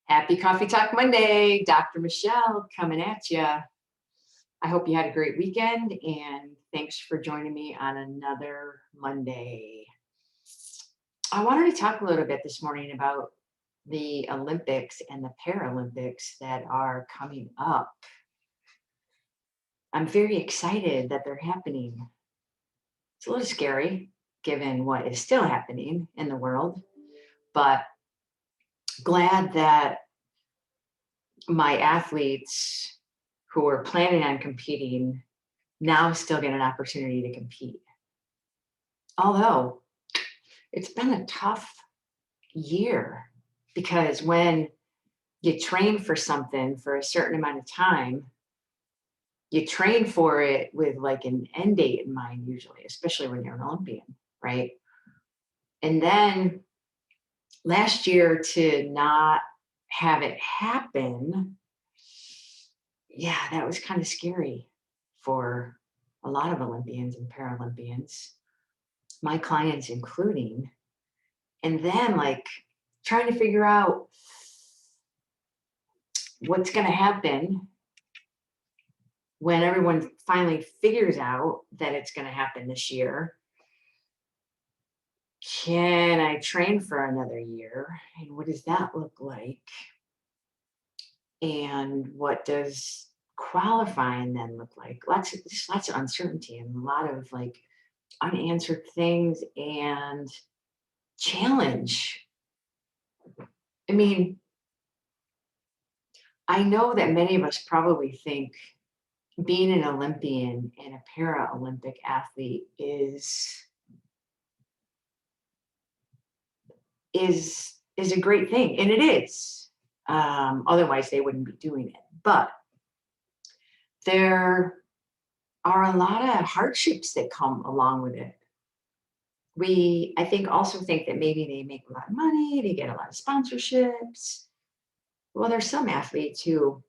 Happy Coffee Talk Monday, Dr. Michelle coming at you. I hope you had a great weekend and thanks for joining me on another Monday. I wanted to talk a little bit this morning about the Olympics and the Paralympics that are coming up. I'm very excited that they're happening. It's a little scary given what is still happening in the world, but glad that my athletes who are planning on competing now still get an opportunity to compete. Although it's been a tough year because when you train for something for a certain amount of time, you train for it with like an end date in mind usually, especially when you're an Olympian, right? And then last year to not have it happen, yeah, that was kind of scary for a lot of Olympians and Paralympians, my clients including. And then like trying to figure out what's going to happen when everyone finally figures out that it's going to happen this year. Can I train for another year? And what does that look like? And what does qualifying then look like? Lots of uncertainty and a lot of like unanswered things and challenge. I mean, I know that many of us probably think being an Olympian and a Paralympic athlete is a great thing, and it is. Otherwise, they wouldn't be doing it. But there are a lot of hardships that come along with it. I think also think that maybe they make a lot of money, they get a lot of sponsorships. Well, there's some athletes who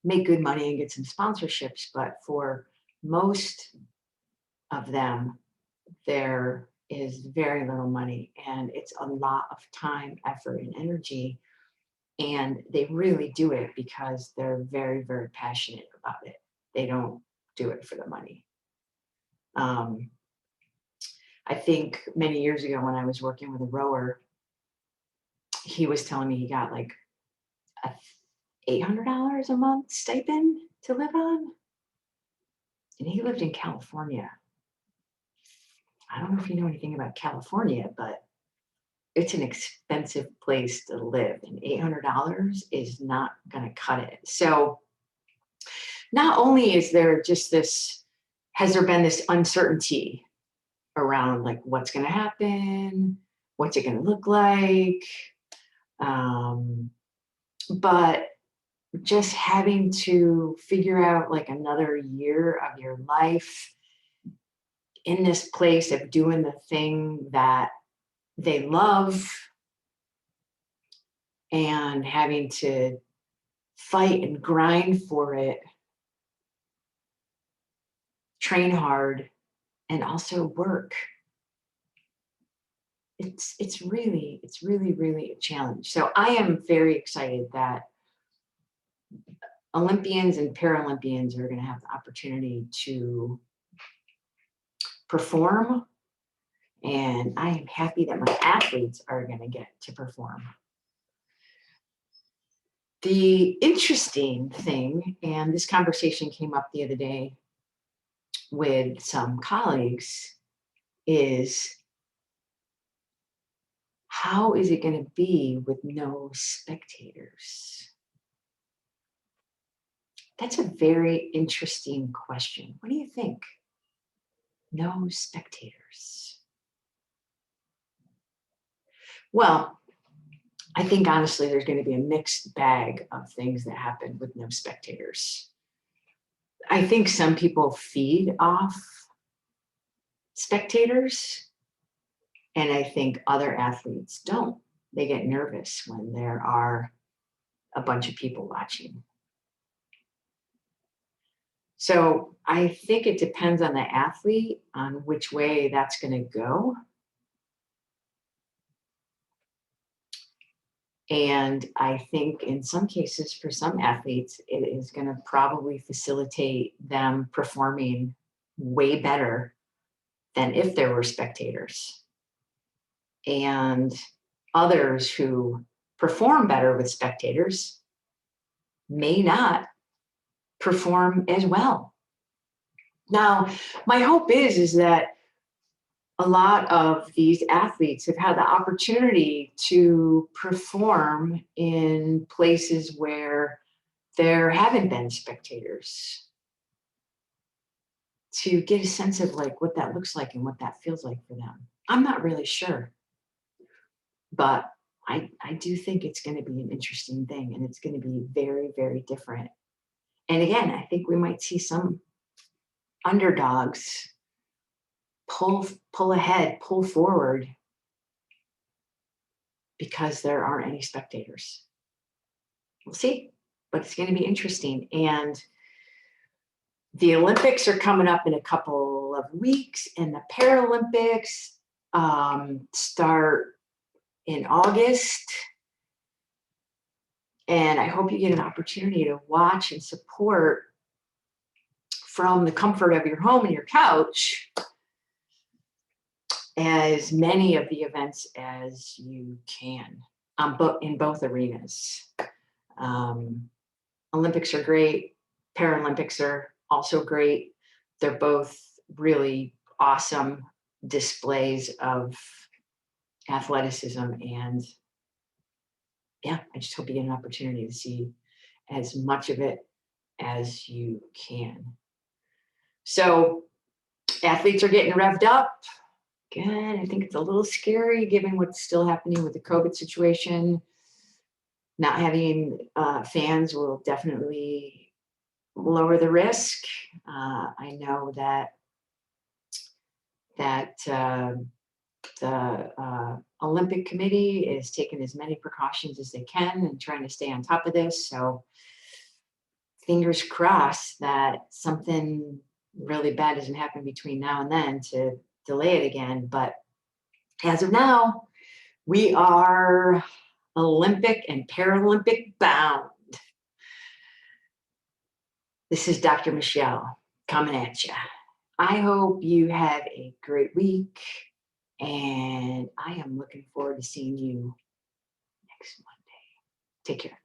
make good money and get some sponsorships, but for most of them, there is very little money and it's a lot of time, effort, and energy. And they really do it because they're very, very passionate about it. They don't do it for the money. I think many years ago when I was working with a rower, he was telling me he got like a $800 a month stipend to live on. And he lived in California. I don't know if you know anything about California, but it's an expensive place to live, and $800 is not going to cut it. So not only is there just this, has there been this uncertainty around like what's going to happen, what's it going to look like, but just having to figure out like another year of your life in this place of doing the thing that they love and having to fight and grind for it, train hard, and also work. It's really a challenge. So I am very excited that Olympians and Paralympians are going to have the opportunity to perform. And I am happy that my athletes are going to get to perform. The interesting thing, and this conversation came up the other day with some colleagues, is how is it going to be with no spectators? That's a very interesting question. What do you think? No spectators. Well, I think honestly, there's going to be a mixed bag of things that happen with no spectators. I think some people feed off spectators, and I think other athletes don't. They get nervous when there are a bunch of people watching. So I think it depends on the athlete on which way that's going to go. And I think in some cases, for some athletes, it is going to probably facilitate them performing way better than if there were spectators. And others who perform better with spectators may not perform as well. Now, my hope is that a lot of these athletes have had the opportunity to perform in places where there haven't been spectators, to get a sense of like what that looks like and what that feels like for them. I'm not really sure, but I do think it's going to be an interesting thing, and it's going to be very, very different. And again, I think we might see some underdogs pull ahead, pull forward, because there aren't any spectators. We'll see, but it's going to be interesting. And the Olympics are coming up in a couple of weeks, and the Paralympics start in August. And I hope you get an opportunity to watch and support from the comfort of your home and your couch as many of the events as you can, in both arenas. Olympics are great. Paralympics are also great. They're both really awesome displays of athleticism. And yeah, I just hope you get an opportunity to see as much of it as you can. So athletes are getting revved up. Again, I think it's a little scary given what's still happening with the COVID situation. Not having fans will definitely lower the risk. I know that the Olympic Committee is taking as many precautions as they can and trying to stay on top of this. So fingers crossed that something really bad doesn't happen between now and then to delay it again. But as of now, we are Olympic and Paralympic bound. This is Dr. Michelle coming at you. I hope you have a great week, and I am looking forward to seeing you next Monday. Take care.